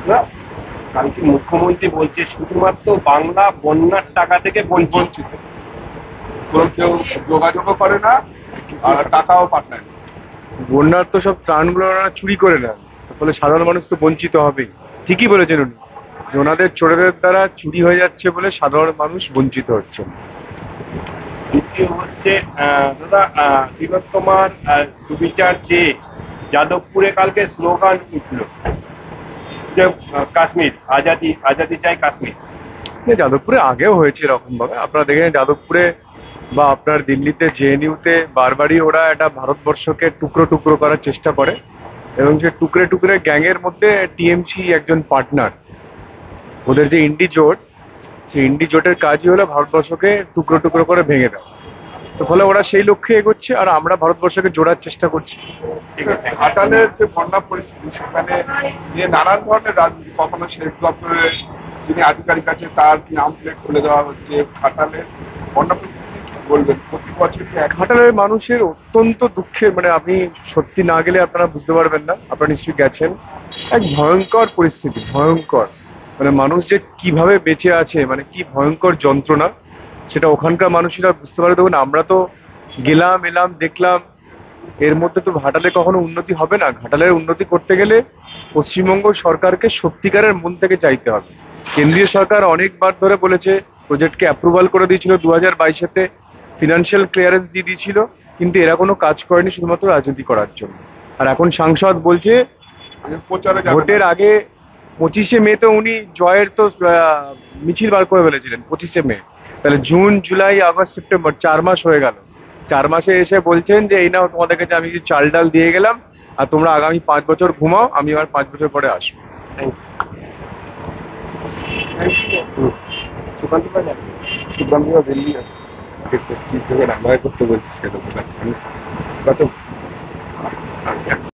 না, কালকে মুখ্যমন্ত্রী বলছে শুধুমাত্র বাংলা বন্যার টাকা থেকে বঞ্চিত। কোনো কেউ যোগাযোগও করে না, আর টাকাও পাঠায় না। বন্যার তো সব ত্রাণগুলো ওনারা চুরি করে নেন, ফলে সাধারণ মানুষ তো বঞ্চিত হবেই। ঠিকই বলেছেন উনি, যে ওনাদের চোরেদের দ্বারা চুরি হয়ে যাচ্ছে বলে সাধারণ মানুষ বঞ্চিত হচ্ছে। দ্বিতীয় হচ্ছে দাদা, তিলোত্তমার সুবিচার চেয়ে যাদবপুরে কালকে স্লোগান উঠল যে কাশ্মীর আজাদি, আজাদি চাই কাশ্মীর। যাদবপুরে আগেও হয়েছে এরকম ভাবে, আপনারা দেখেন যাদবপুরে বা আপনার দিল্লিতে জেএনইউতে বারবারই ওরা একটা ভারতবর্ষকে টুকরো টুকরো করার চেষ্টা করে, এবং যে টুকরে টুকরে গ্যাংয়ের মধ্যে টিএমসি একজন পার্টনার। ওদের যে ইন্ডি জোট, সেই ইন্ডি জোটের কাজই হলো ভারতবর্ষকে টুকরো টুকরো করে ভেঙে দেওয়া। তো ফলে ওরা সেই লক্ষ্যে এগোচ্ছে, আর আমরা ভারতবর্ষকে জোড়ার চেষ্টা করছি। ঠিক আছে। ঘাটালের যে বন্যা পরিস্থিতি, সেখানে নিয়ে নানান ধরনের রাজনীতি, কখনো সেচ দপ্তরের যিনি আধিকারিক আছে তার নাম প্লেট খুলে দেওয়া হচ্ছে। ঘাটালের বন্যা পরিস্থিতি কি বলবেন? প্রতি বছরই ঘাটালের মানুষের অত্যন্ত দুঃখের, মানে আপনি সত্যি না গেলে আপনারা বুঝতে পারবেন না। আপনারা নিশ্চয়ই গেছেন। এক ভয়ঙ্কর পরিস্থিতি, ভয়ঙ্কর। মানে মানুষ যে কিভাবে বেঁচে আছে, মানে কি ভয়ঙ্কর যন্ত্রণা, সেটা ওখানকার মানুষেরা বুঝতে পারে। দেখুন, আমরা তো গেলাম এলাম দেখলাম, এর মধ্যে তো ঘাটালে কখনো উন্নতি হবে না। ঘাটালের উন্নতি করতে গেলে পশ্চিমবঙ্গ সরকারকে সত্যিকারের মন থেকে চাইতে হবে। কেন্দ্রীয় সরকার অনেকবার ধরে বলেছে, প্রজেক্টকে অ্যাপ্রুভাল করে দিয়েছিল 2022-তে, ফিনান্সিয়াল ক্লিয়ারেন্স দিয়ে দিয়েছিল, কিন্তু এরা কোনো কাজ করেনি শুধুমাত্র রাজনীতি করার জন্য। আর এখন সাংসদ বলছে প্রচারে যাবে ভোটের না। আগে 25শে মে তো উনি জয়ের তো মিছিল বার করে ফেলেছিলেন 25শে মে। তাহলে জুন জুলাই আগস্ট সেপ্টেম্বর 4 মাস হয়ে গেল। 4 মাসে এসে বলছেন যে এই নাও তোমাদের কাছে আমি কিছু চাল ডাল দিয়ে গেলাম, আর তোমরা আগামী 5 বছর ঘুমাও, আমি আবার 5 বছর পরে আসবো। সুকান্ত পাওয়া যাবে? সুকান্ত দিল্লি আছে, করছি তোকে রান্না করতে বলছিস কেন?